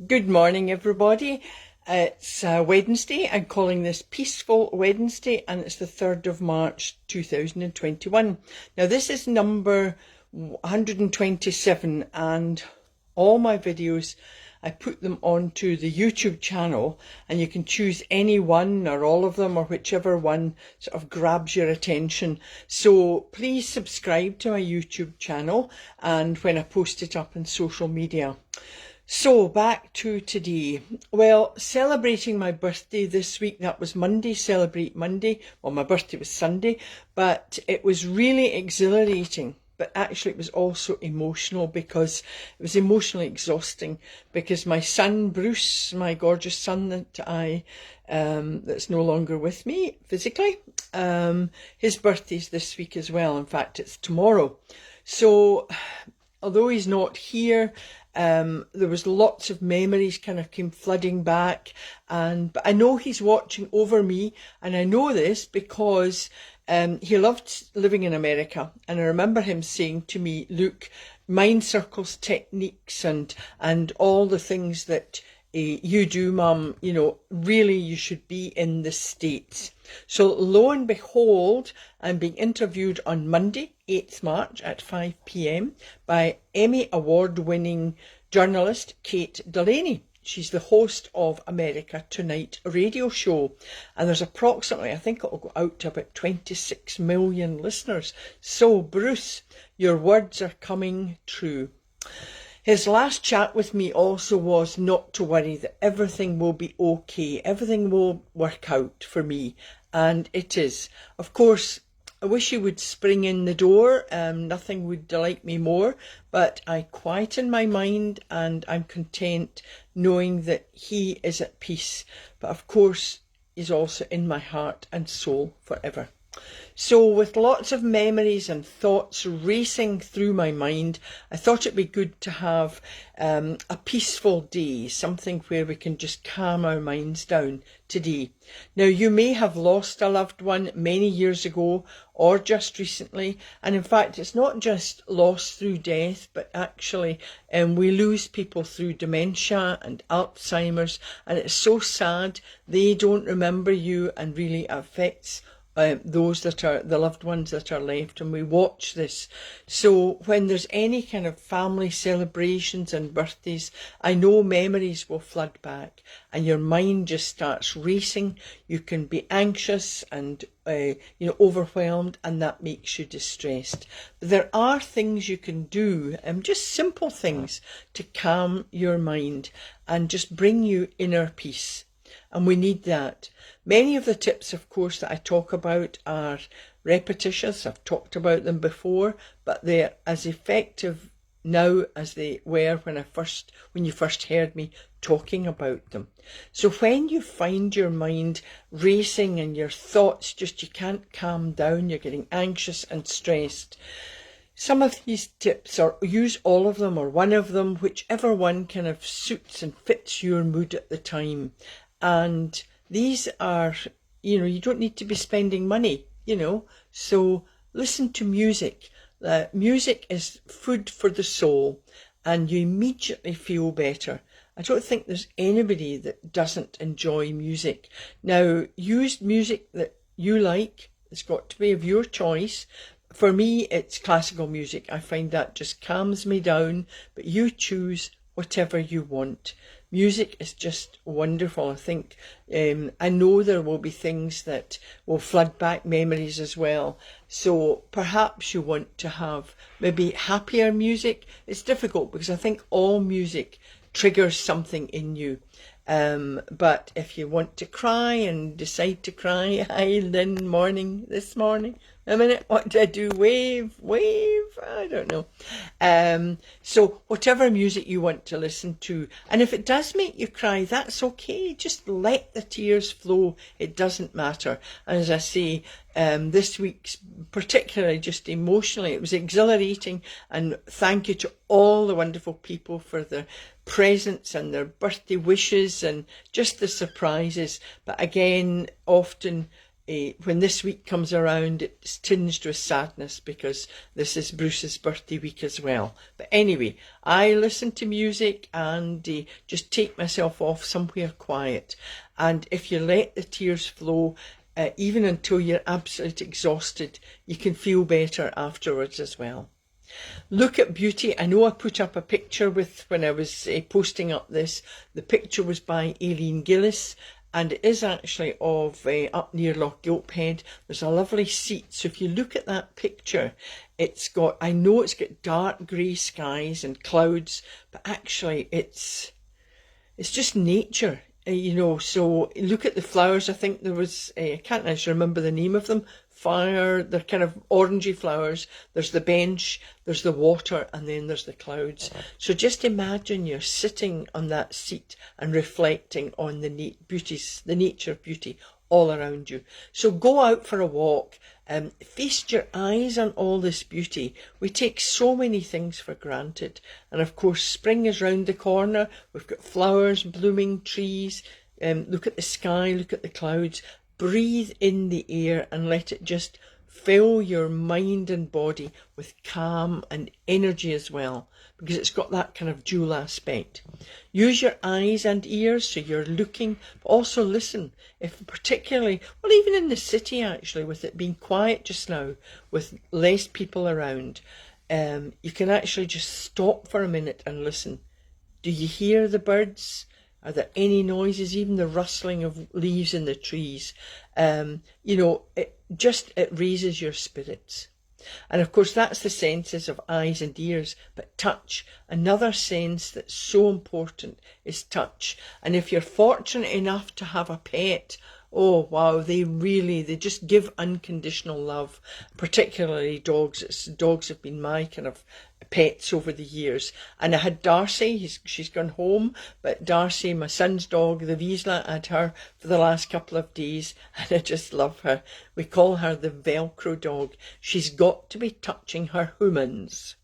Good morning, everybody. It's Wednesday. I'm calling this Peaceful Wednesday, and it's the 3rd of March 2021. Now, this is number 127, and all my videos, I put them onto the YouTube channel, and you can choose any one or all of them, or whichever one sort of grabs your attention. So please subscribe to my YouTube channel, and when I post it up on social media. So back to today. Well, celebrating my birthday this week, that was Monday, Celebrate Monday. Well, my birthday was Sunday, but it was really exhilarating. But actually it was also emotional, because it was emotionally exhausting, because my son, Bruce, my gorgeous son that's no longer with me physically, his birthday's this week as well. In fact, it's tomorrow. So although he's not here, there was lots of memories kind of came flooding back, but I know he's watching over me, and I know this because he loved living in America, and I remember him saying to me, "Look, mind circles techniques and all the things that you do, Mum, really you should be in the States." So lo and behold, I'm being interviewed on Monday, 8th March at 5 p.m. by Emmy Award-winning journalist Kate Delaney. She's the host of America Tonight radio show, and there's approximately, I think it'll go out to about 26 million listeners. So Bruce, your words are coming true. His last chat with me also was not to worry, that everything will be okay, everything will work out for me, and it is. Of course, I wish he would spring in the door, nothing would delight me more, but I quieten my mind and I'm content knowing that he is at peace. But of course, he's also in my heart and soul forever. So with lots of memories and thoughts racing through my mind, I thought it'd be good to have a peaceful day, something where we can just calm our minds down today. Now, you may have lost a loved one many years ago or just recently, and in fact it's not just loss through death, but actually we lose people through dementia and Alzheimer's, and it's so sad. They don't remember you, and really affects those that are the loved ones that are left, and we watch this. So when there's any kind of family celebrations and birthdays, I know memories will flood back and your mind just starts racing. You can be anxious and overwhelmed, and that makes you distressed. But there are things you can do, just simple things, to calm your mind and just bring you inner peace. And we need that. Many of the tips, of course, that I talk about are repetitious. I've talked about them before, but they're as effective now as they were when you first heard me talking about them. So when you find your mind racing and your thoughts you can't calm down, you're getting anxious and stressed, some of these tips, or use all of them or one of them, whichever one kind of suits and fits your mood at the time. And these are, you don't need to be spending money, so listen to music. Music is food for the soul, and you immediately feel better. I don't think there's anybody that doesn't enjoy music. Now, use music that you like. It's got to be of your choice. For me, it's classical music. I find that just calms me down, but you choose whatever you want. Music is just wonderful. I think, I know there will be things that will flood back memories as well. So perhaps you want to have maybe happier music. It's difficult because I think all music triggers something in you. But if you want to cry and decide to cry, hi Lynn, this morning, a minute, what did I do? Wave, I don't know. So whatever music you want to listen to, and if it does make you cry, that's okay. Just let the tears flow. It doesn't matter. And as I say, this week's particularly just emotionally, it was exhilarating, and thank you to all the wonderful people for their presents and their birthday wishes and just the surprises. But again, often when this week comes around, it's tinged with sadness because this is Bruce's birthday week as well. But anyway, I listen to music and just take myself off somewhere quiet. And if you let the tears flow, even until you're absolutely exhausted, you can feel better afterwards as well. Look at beauty. I know I put up a picture with when I was posting up this. The picture was by Aileen Gillis, and it is actually of up near Loch Gilphead. There's a lovely seat. So if you look at that picture, I know it's got dark grey skies and clouds, but actually it's just nature. So look at the flowers. I think there was, I can't actually remember the name of them. They're kind of orangey flowers. There's the bench, there's the water, and then there's the clouds. So just imagine you're sitting on that seat and reflecting on the nature of beauty all around you. So go out for a walk, feast your eyes on all this beauty. We take so many things for granted. And of course, spring is round the corner. We've got flowers, blooming trees. Look at the sky, look at the clouds. Breathe in the air and let it just fill your mind and body with calm and energy as well, because it's got that kind of dual aspect. Use your eyes and ears so you're looking, but also listen. If particularly, well, even in the city actually, with it being quiet just now, with less people around, you can actually just stop for a minute and listen. Do you hear the birds? Are there any noises, even the rustling of leaves in the trees? It raises your spirits. And of course, that's the senses of eyes and ears, but touch. Another sense that's so important is touch. And if you're fortunate enough to have a pet, oh wow, they just give unconditional love, particularly dogs. Dogs have been my kind of pets over the years. And I had Darcy, she's gone home, but Darcy, my son's dog, the Wiesla, I had her for the last couple of days, and I just love her. We call her the Velcro dog. She's got to be touching her humans.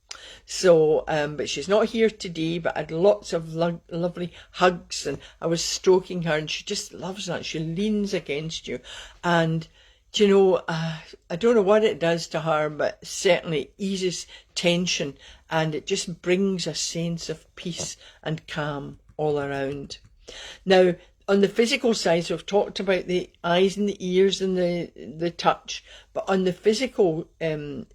So, but she's not here today, but I had lots of lovely hugs, and I was stroking her, and she just loves that. She leans against you, and I don't know what it does to her, but certainly eases tension, and it just brings a sense of peace and calm all around. Now, on the physical side, so we've talked about the eyes and the ears and the touch, but on the physical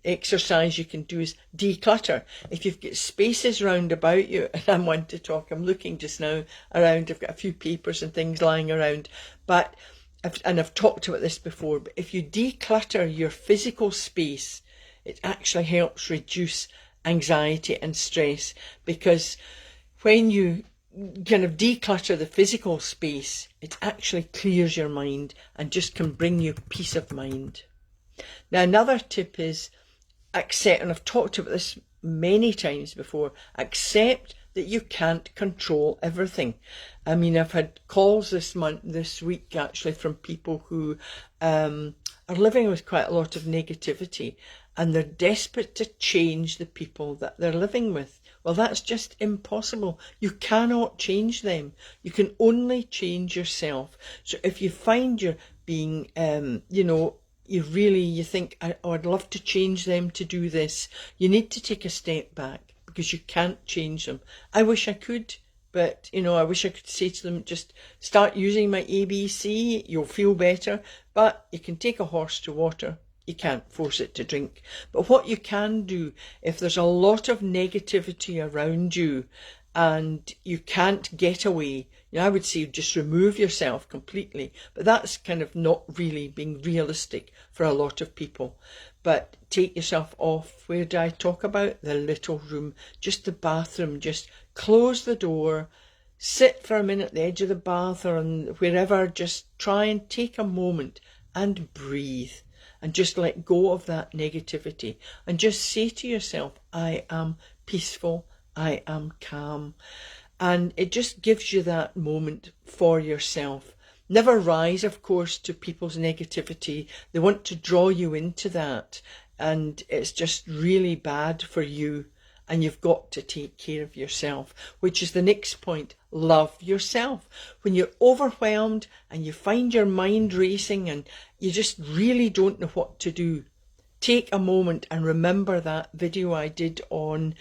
exercise you can do is declutter. If you've got spaces round about you, and I'm one to talk, I'm looking just now around, I've got a few papers and things lying around, but I've talked about this before, but if you declutter your physical space, it actually helps reduce anxiety and stress, because when you kind of declutter the physical space, it actually clears your mind and just can bring you peace of mind. Now, another tip is accept, and I've talked about this many times before, accept that you can't control everything. I mean, I've had calls this week actually from people who are living with quite a lot of negativity, and they're desperate to change the people that they're living with. Well, that's just impossible. You cannot change them. You can only change yourself. So if you find you're being, you think, I'd love to change them to do this, you need to take a step back, because you can't change them. I wish I could, but I wish I could say to them, just start using my ABC, you'll feel better. But you can take a horse to water. You can't force it to drink. But what you can do, if there's a lot of negativity around you and you can't get away, I would say just remove yourself completely. But that's kind of not really being realistic for a lot of people. But take yourself off. Where do I talk about? The little room, just the bathroom. Just close the door, sit for a minute at the edge of the bath or wherever. Just try and take a moment and breathe. And just let go of that negativity and just say to yourself, I am peaceful, I am calm. And it just gives you that moment for yourself. Never rise, of course, to people's negativity. They want to draw you into that. And it's just really bad for you and you've got to take care of yourself, which is the next point. Love yourself. When you're overwhelmed and you find your mind racing and you just really don't know what to do, take a moment and remember that video I did on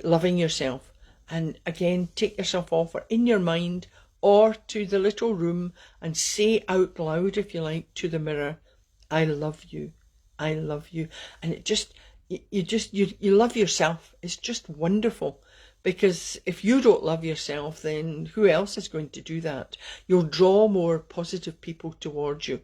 loving yourself. And again, take yourself off or in your mind or to the little room and say out loud, if you like, to the mirror, I love you. I love you. And it just, you love yourself. It's just wonderful. Because if you don't love yourself, then who else is going to do that? You'll draw more positive people towards you.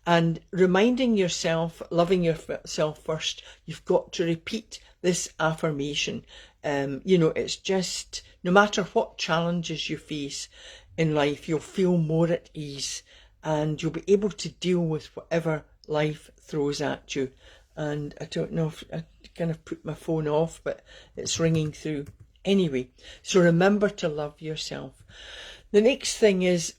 And reminding yourself, loving yourself first, you've got to repeat this affirmation. It's just, no matter what challenges you face in life, you'll feel more at ease and you'll be able to deal with whatever life throws at you. And I don't know if I kind of put my phone off, but it's ringing through. Anyway, so remember to love yourself. The next thing is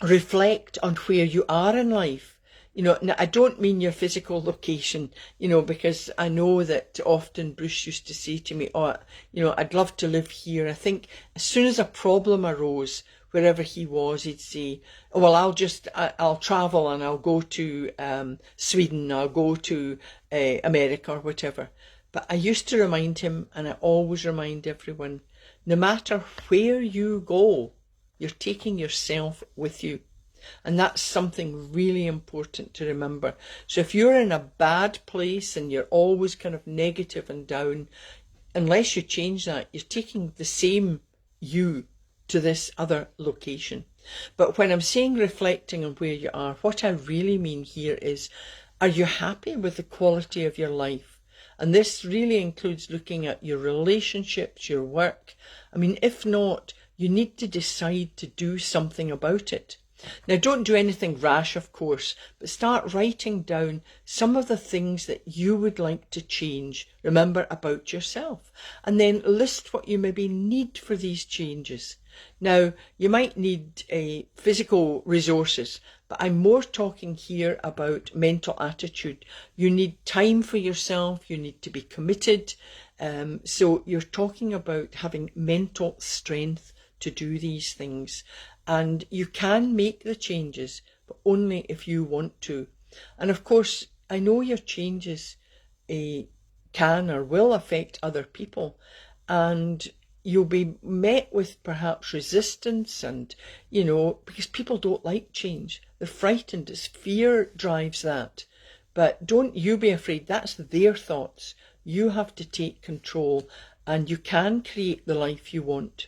reflect on where you are in life. Now I don't mean your physical location, because I know that often Bruce used to say to me, I'd love to live here. I think as soon as a problem arose, wherever he was, he'd say, well, I'll travel and I'll go to Sweden, I'll go to America or whatever. But I used to remind him, and I always remind everyone, no matter where you go, you're taking yourself with you. And that's something really important to remember. So if you're in a bad place and you're always kind of negative and down, unless you change that, you're taking the same you to this other location. But when I'm saying reflecting on where you are, what I really mean here is, are you happy with the quality of your life? And this really includes looking at your relationships, your work. I mean, if not, you need to decide to do something about it. Now, don't do anything rash, of course, but start writing down some of the things that you would like to change, remember, about yourself. And then list what you maybe need for these changes. Now, you might need physical resources, but I'm more talking here about mental attitude. You need time for yourself, you need to be committed. So you're talking about having mental strength to do these things. And you can make the changes, but only if you want to. And of course, I know your changes can or will affect other people. And you'll be met with perhaps resistance and, because people don't like change. They're frightened. It's fear drives that. But don't you be afraid. That's their thoughts. You have to take control and you can create the life you want.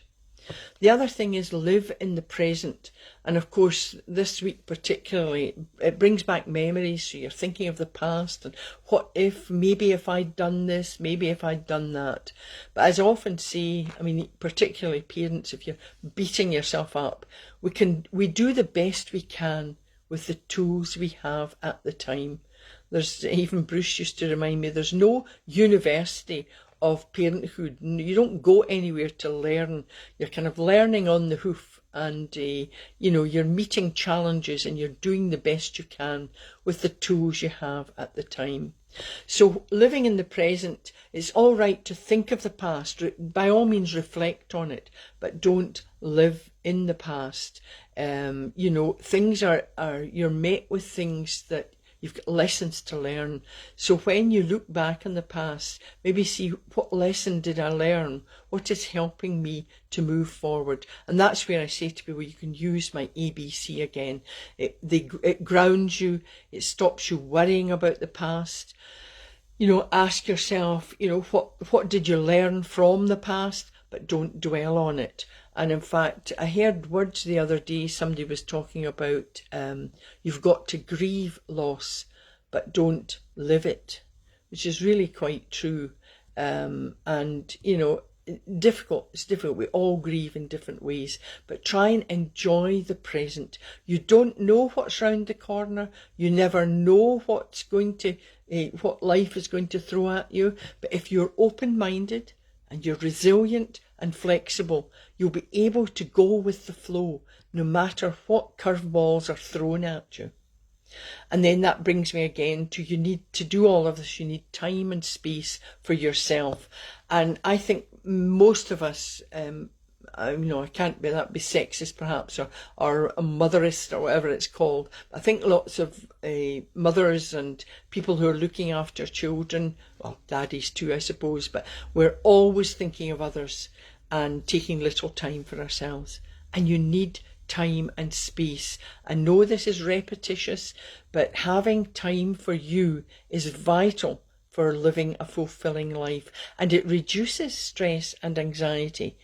The other thing is live in the present. And of course, this week particularly, it brings back memories. So you're thinking of the past and what if, maybe if I'd done this, maybe if I'd done that. But as I often say, I mean, particularly parents, if you're beating yourself up, we do the best we can with the tools we have at the time. Even Bruce used to remind me, there's no university of parenthood. You don't go anywhere to learn. You're kind of learning on the hoof and, you're meeting challenges and you're doing the best you can with the tools you have at the time. So living in the present, it's all right to think of the past. By all means, reflect on it, but don't live in the past. Things you're met with things that you've got lessons to learn. So when you look back on the past, maybe see what lesson did I learn? What is helping me to move forward? And that's where I say to people, you can use my ABC again. It grounds you. It stops you worrying about the past. Ask yourself, what did you learn from the past? But don't dwell on it. And in fact, I heard words the other day, somebody was talking about you've got to grieve loss, but don't live it, which is really quite true. Difficult. It's difficult. We all grieve in different ways, but try and enjoy the present. You don't know what's round the corner. You never know what life is going to throw at you. But if you're open-minded and you're resilient and flexible, you'll be able to go with the flow no matter what curveballs are thrown at you. And then that brings me again to, you need to do all of this. You need time and space for yourself. And I think most of us, I can't be sexist perhaps, or a motherist, or whatever it's called. I think lots of mothers and people who are looking after children, well, daddies too, I suppose, but we're always thinking of others and taking little time for ourselves. And you need time and space. I know this is repetitious, but having time for you is vital for living a fulfilling life, and it reduces stress and anxiety.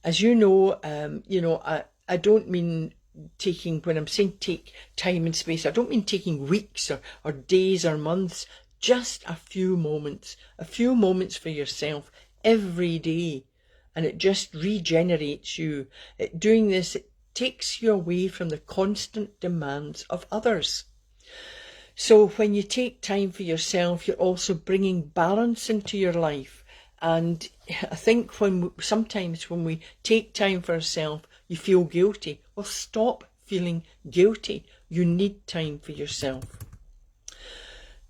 As you know, I don't mean taking, when I'm saying take time and space, I don't mean taking weeks or days or months, just a few moments for yourself every day. And it just regenerates you. Doing this, it takes you away from the constant demands of others. So when you take time for yourself, you're also bringing balance into your life. And I think sometimes when we take time for ourselves, you feel guilty. Well, stop feeling guilty. You need time for yourself.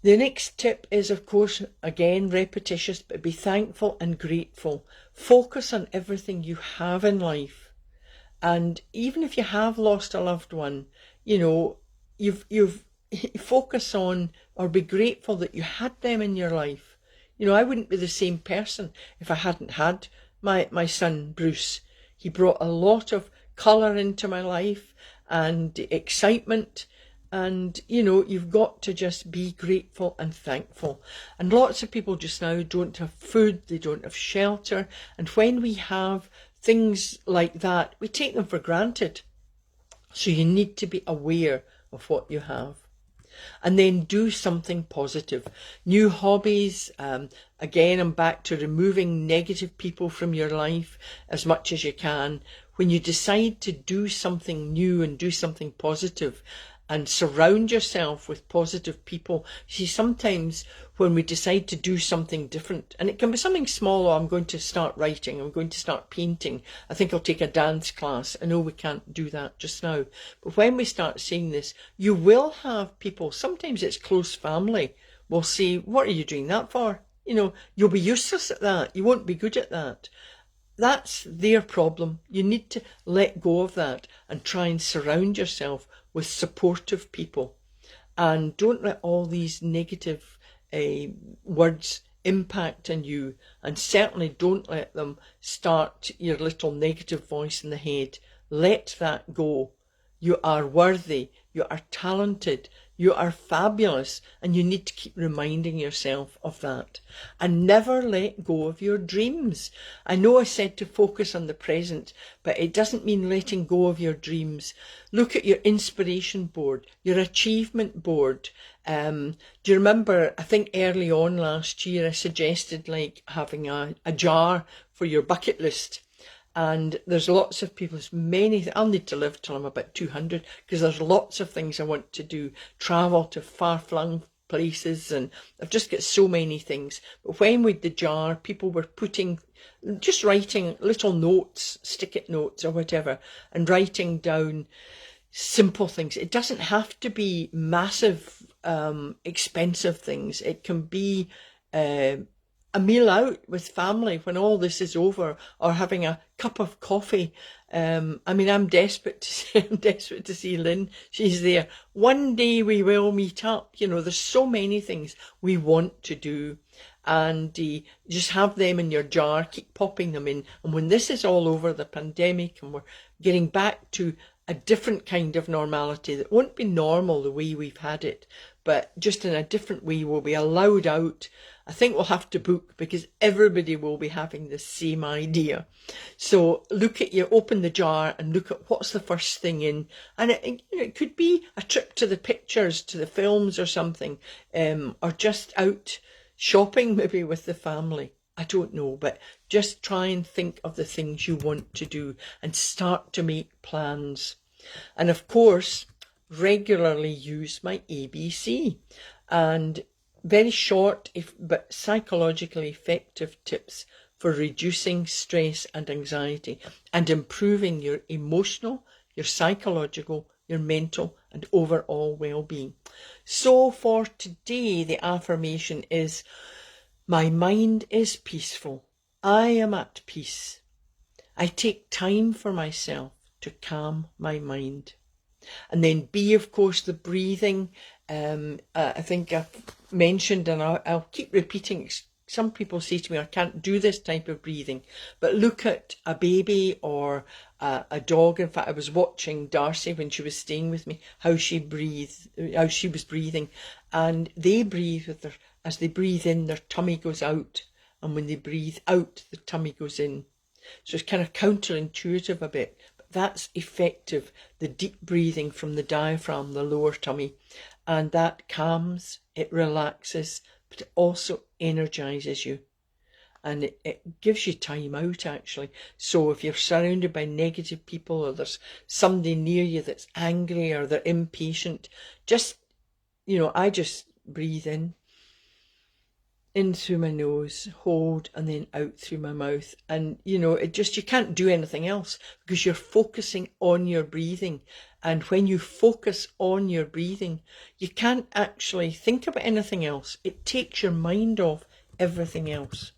The next tip is, of course, again, repetitious, but be thankful and grateful. Focus on everything you have in life. And even if you have lost a loved one, you've focus on, or be grateful that you had them in your life. I wouldn't be the same person if I hadn't had my son, Bruce. He brought a lot of colour into my life and excitement. And, you've got to just be grateful and thankful. And lots of people just now don't have food, they don't have shelter. And when we have things like that, we take them for granted. So you need to be aware of what you have. And then do something positive. New hobbies. Again, I'm back to removing negative people from your life as much as you can. When you decide to do something new and do something positive, and surround yourself with positive people. See, sometimes when we decide to do something different, and it can be something small, I'm going to start writing, I'm going to start painting, I think I'll take a dance class. I know we can't do that just now, but when we start seeing this, you will have people, sometimes it's close family, will say, what are you doing that for? You'll be useless at that, you won't be good at that. That's their problem. You need to let go of that and try and surround yourself with supportive people. And don't let all these negative words impact on you. And certainly don't let them start your little negative voice in the head. Let that go. You are worthy. You are talented. You are fabulous, and you need to keep reminding yourself of that. And never let go of your dreams. I know I said to focus on the present, but it doesn't mean letting go of your dreams. Look at your inspiration board, your achievement board. Do you remember, I think early on last year, I suggested having a jar for your bucket list. And there's lots of people, I'll need to live till I'm about 200, because there's lots of things I want to do, travel to far-flung places, and I've just got so many things. But when with the jar, people were just writing little notes, stick-it notes or whatever, and writing down simple things. It doesn't have to be massive, expensive things. It can be a meal out with family when all this is over, or having a cup of coffee. I'm desperate to see Lynn. She's there. One day we will meet up. There's so many things we want to do, and just have them in your jar, keep popping them in. And when this is all over, the pandemic, and we're getting back to a different kind of normality that won't be normal the way we've had it, but just in a different way, we'll be allowed out. I think we'll have to book, because everybody will be having the same idea. So open the jar and look at what's the first thing in. And it could be a trip to the pictures, to the films or something, or just out shopping maybe with the family. I don't know, but just try and think of the things you want to do and start to make plans. And of course, regularly use my ABC and very short but psychologically effective tips for reducing stress and anxiety and improving your emotional, your psychological, your mental and overall well-being. So for today, the affirmation is, my mind is peaceful. I am at peace. I take time for myself to calm my mind. And then B, of course, the breathing. I think I've mentioned, and I'll keep repeating. Some people say to me, I can't do this type of breathing. But look at a baby or a dog. In fact, I was watching Darcy when she was staying with me, how she was breathing. And they breathe with as they breathe in, their tummy goes out. And when they breathe out, the tummy goes in. So it's kind of counterintuitive a bit. That's effective, the deep breathing from the diaphragm, the lower tummy, and that calms, it relaxes, but it also energizes you, and it gives you time out actually. So if you're surrounded by negative people, or there's somebody near you that's angry or they're impatient, just, I just breathe in through my nose, hold, and then out through my mouth. And, you can't do anything else because you're focusing on your breathing. And when you focus on your breathing, you can't actually think about anything else. It takes your mind off everything else.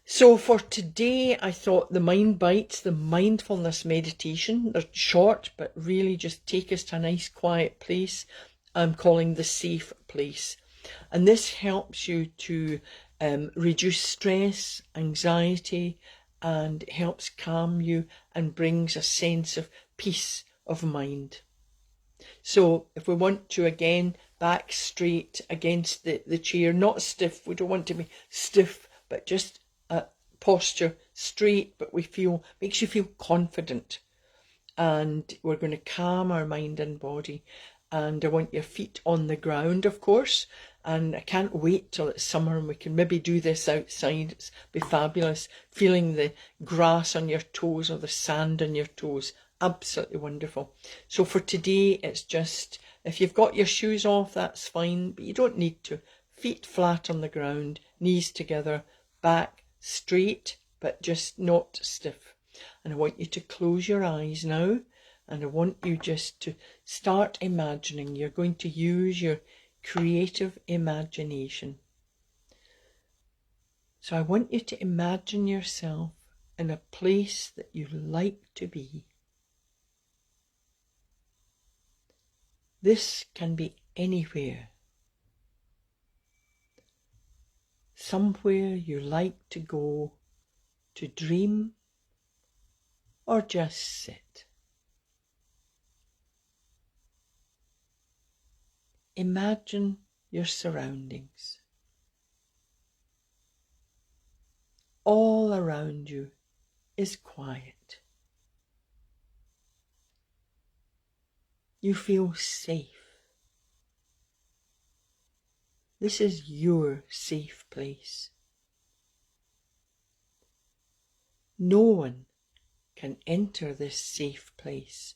So for today, I thought the Mind Bites, the mindfulness meditation, they're short, but really just take us to a nice quiet place. I'm calling the safe place. And this helps you to reduce stress, anxiety, and helps calm you and brings a sense of peace of mind. So if we want to, again, back straight against the chair, not stiff, we don't want to be stiff, but just posture straight, but makes you feel confident. And we're going to calm our mind and body. And I want your feet on the ground, of course. And I can't wait till it's summer and we can maybe do this outside. It's be fabulous. Feeling the grass on your toes or the sand on your toes. Absolutely wonderful. So for today, it's just, if you've got your shoes off, that's fine, but you don't need to. Feet flat on the ground, knees together, back straight, but just not stiff. And I want you to close your eyes now. And I want you just to start imagining. You're going to use your creative imagination. So I want you to imagine yourself in a place that you like to be. This can be anywhere. Somewhere you like to go to dream or just sit. Imagine your surroundings. All around you is quiet. You feel safe. This is your safe place. No one can enter this safe place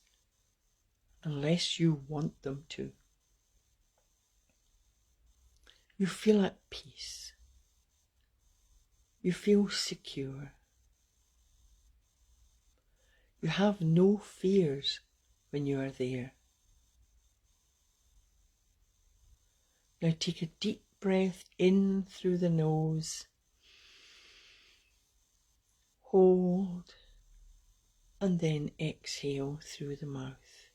unless you want them to. You feel at peace. You feel secure. You have no fears when you are there. Now take a deep breath in through the nose. Hold, and then exhale through the mouth.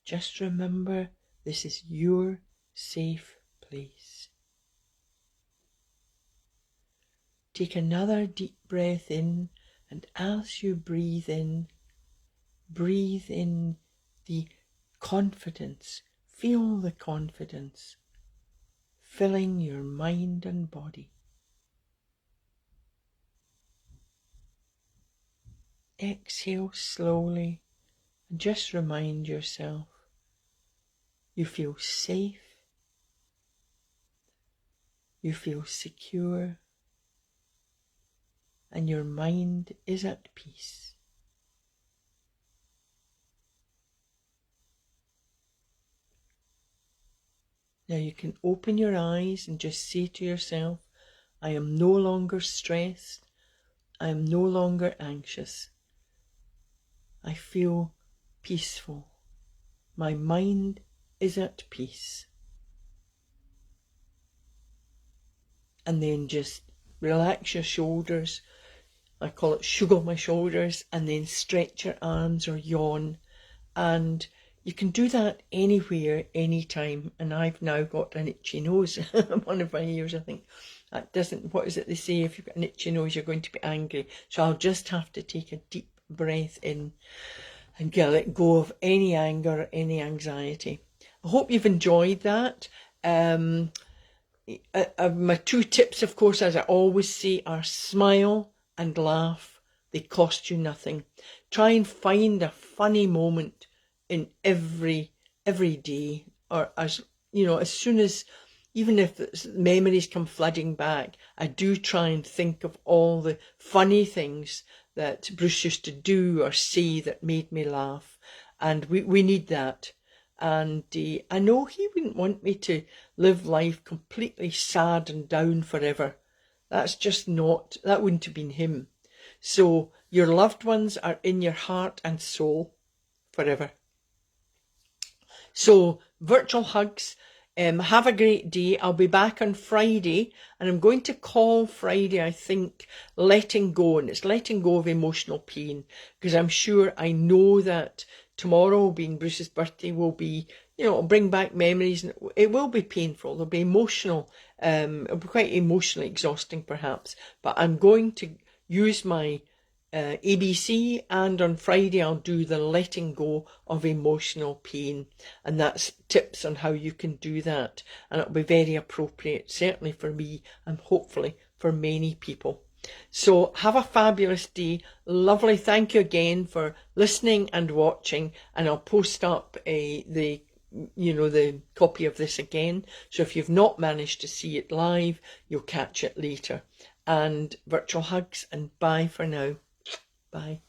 Just remember, this is your safe place. Take another deep breath in, and as you breathe in the confidence. Feel the confidence filling your mind and body. Exhale slowly and just remind yourself you feel safe, you feel secure, and your mind is at peace. Now you can open your eyes and just say to yourself, I am no longer stressed, I am no longer anxious. I feel peaceful. my mind is at peace. And then just relax your shoulders. I call it sugar my shoulders, and then stretch your arms or yawn. And you can do that anywhere, anytime. And I've now got an itchy nose. One of my ears, I think. That doesn't, what is it they say? If you've got an itchy nose, you're going to be angry. So I'll just have to take a deep breath in and let go of any anger or any anxiety. I hope you've enjoyed that. My 2 tips, of course, as I always say, are smile and laugh. They cost you nothing. Try and find a funny moment in every day, or as soon as, even if memories come flooding back, I do try and think of all the funny things that Bruce used to do or say that made me laugh, and we need that. And I know he wouldn't want me to live life completely sad and down forever. That's just not, that wouldn't have been him. So your loved ones are in your heart and soul forever. So virtual hugs. Have a great day. I'll be back on Friday, and I'm going to call Friday, I think, letting go. And it's letting go of emotional pain, because I know that tomorrow, being Bruce's birthday, will be, it'll bring back memories, and it will be painful. It'll be emotional. It'll be quite emotionally exhausting, perhaps. But I'm going to use my ABC, and on Friday I'll do the letting go of emotional pain, and that's tips on how you can do that, and it'll be very appropriate, certainly for me and hopefully for many people. So have a fabulous day. Lovely. Thank you again for listening and watching, and I'll post up the copy of this again, so if you've not managed to see it live, you'll catch it later. And virtual hugs, and bye for now. Bye.